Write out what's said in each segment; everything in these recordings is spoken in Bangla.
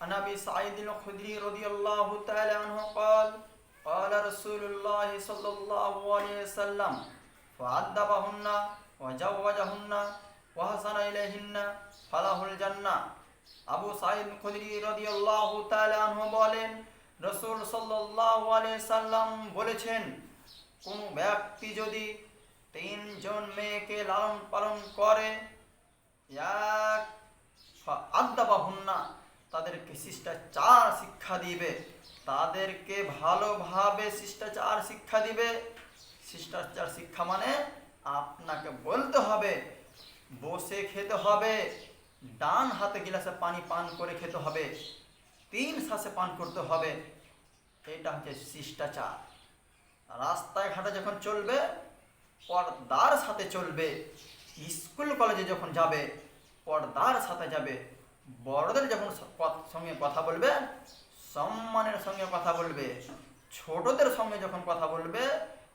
عن أبي سعيد الخدري رضي الله تعالى عنه قال قال رسول الله صلى الله عليه وسلم فعذبهن وزوجهن وحسن إليهن فله الجنة। আবু সাঈদ খুদরি রাদিয়াল্লাহু তাআলা আনহু বলেন, রাসূল সাল্লাল্লাহু আলাইহি সাল্লাম বলেছেন, কোন ব্যক্তি যদি তিনজন মেয়েকে লালন পালন করে, এক ফাআদাবাহুন্না, তাদেরকে শিষ্টাচার শিক্ষা দিবে, তাদেরকে ভালোভাবে শিষ্টাচার শিক্ষা দিবে। শিষ্টাচার শিক্ষা মানে আপনাকে বলতে হবে, বসে খেতে হবে, ডান হাতে গিলাসে পানি পান করে খেতে হবে, 3 শ্বাসে পান করতে হবে। এটা হচ্ছে শিষ্টাচার। রাস্তায় ঘাটে যখন চলবে পর্দার সাথে চলবে, স্কুল কলেজে যখন যাবে পর্দার সাথে যাবে, বড়দের যখন সঙ্গে কথা বলবে সম্মানের সঙ্গে কথা বলবে, ছোটদের সঙ্গে যখন কথা বলবে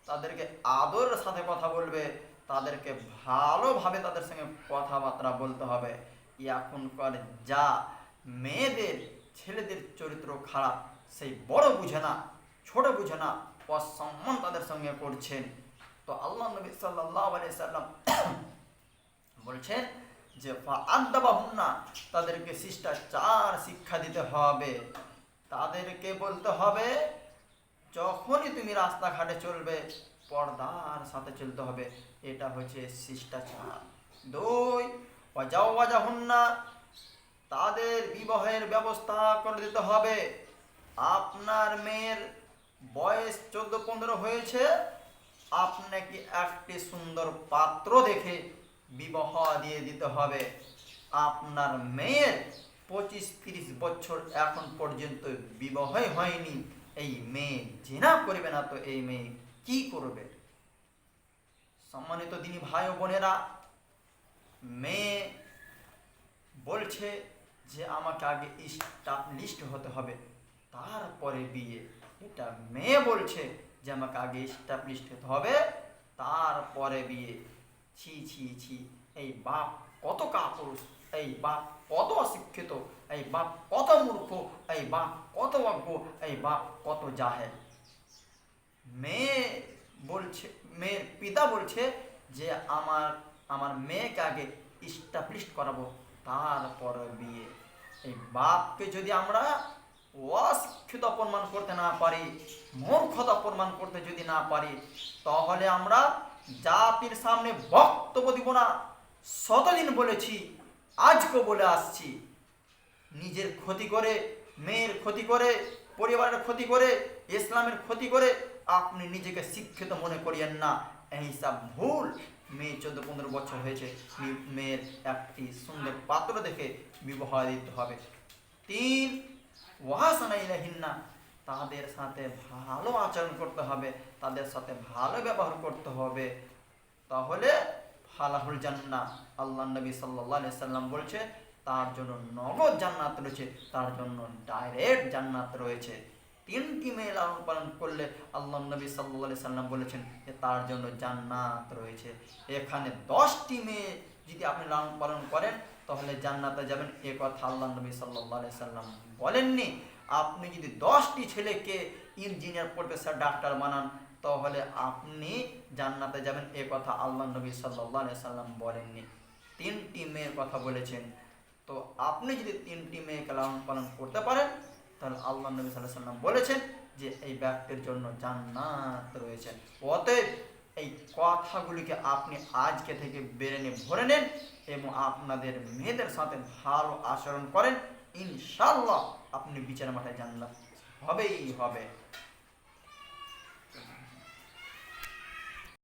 তাদেরকে আদরের সাথে কথা বলবে, তাদেরকে ভালোভাবে তাদের সঙ্গে কথাবার্তা বলতে হবে। এখনকার যা মেয়েদের ছেলেদের চরিত্র খারাপ, সেই বড় বুঝে না, ছোট বুঝে না, অসম্মান তাদের সঙ্গে করছেন। তো আল্লাহ নবী সাল্লাল্লাহু আলাইহি সাল্লাম বলছেন যে ফাআদাবাহুন্না, তাদেরকে শিষ্টাচার শিক্ষা দিতে হবে, তাদেরকে বলতে হবে যখনই তুমি রাস্তাঘাটে চলবে পর্দার সাথে চলতে হবে। এটা হচ্ছে শিষ্টাচার। 2 ওয়াজাওয়াজাহুন্না, তাদের বিবাহের ব্যবস্থা করে দিতে হবে। আপনার মেয়ের বয়স 14-15 হয়েছে, আপনাকে একটি সুন্দর পাত্র দেখে বিবাহ দিয়ে দিতে হবে। আপনার মেয়ের 25-30 বছর এখন পর্যন্ত বিবাহই হয়নি, এই মেয়ে জিনা করবে না তো এই মেয়ে কি করবে? সম্মানিত দিনী ভাই ও বোনেরা, মেয়ে বলছে যে আমাকে আগে এস্টাবলিশড হতে হবে তারপরে বিয়ে। এটা মেয়ে বলছে যে আমাকে আগে এস্টাবলিশড হতে হবে তারপরে বিয়ে। ছি ছি ছি, এই বাপ কত কাপুরুষ, এই বাপ কত অশিক্ষিত, এই বাপ কত মূর্খ, এই বাপ কত অজ্ঞ, এই বাপ কত জাহেল। মেয়ে বলছে, মেয়ের পিতা বলছে যে আমার মেয়েকে আগে এস্টাবলিশড করাবো তারপর বিয়ে। এই বাপকে যদি আমরা অশিক্ষিত প্রমাণ করতে না পারি, মূর্খতা প্রমাণ করতে যদি না পারি, তাহলে আমরা জাতির সামনে বক্তব্য দিব না। শতদিন বলেছি, আজকে বলে আসছি, নিজের ক্ষতি করে, মেয়ের ক্ষতি করে, পরিবারের ক্ষতি করে, ইসলামের ক্ষতি করে আপনি নিজেকে শিক্ষিত মনে করিয়েন না। এই সব ভুল। মেয়ে 14-15 বছর হয়েছে, মেয়ের একটি সুন্দর পাত্র দেখে বিবাহ দিতে হবে। 3 ওয়াহাসানা ইলাইহিন্না, তাদের সাথে ভালো আচরণ করতে হবে, তাদের সাথে ভালো ব্যবহার করতে হবে, তাহলে ফালাহুল জান্নাহ। আল্লাহ নবী সাল্লাল্লাহু আলাইহি সাল্লাম বলছে তার জন্য নগদ জান্নাত রয়েছে, তার জন্য ডাইরেক্ট জান্নাত রয়েছে। 3টি মেয়ে লালন পালন করলে আল্লাহ নবী সাল্লাল্লাহু আলাইহি সাল্লাম বলেছেন যে তার জন্য জান্নাত রয়েছে। এখানে 10টি মেয়ে যদি আপনি লালন পালন করেন তাহলে জান্নাতে যাবেন, এ কথা আল্লাহ নবী সাল্লাল্লাহু আলাইহি সাল্লাম বলেননি। আপনি যদি 10টি ছেলেকে ইঞ্জিনিয়ার, প্রফেসর, ডাক্তার বানান তাহলে আপনি জান্নাতে যাবেন, এ কথা আল্লাহ নবী সাল্লাল্লাহু আলাইহি সাল্লাম বলেননি। 3টি মেয়ের কথা বলেছেন। তো আপনি যদি 3টি মেয়েকে লালন পালন করতে পারেন তাহলে আল্লাহ নবী সাল্লাল্লাহু আলাইহি সাল্লাম বলেছেন যে এই ব্যক্তির জন্য জান্নাত রয়েছে। অতএব এই কথাগুলিকে আপনি আজকে থেকে ব্রেনে ভরে নেন এবং আপনাদের মেয়েদের সাথে ভালো আচরণ করেন, ইনশাআল্লাহ আপনি বিচার মাঠে জান্নাত হবেই হবে।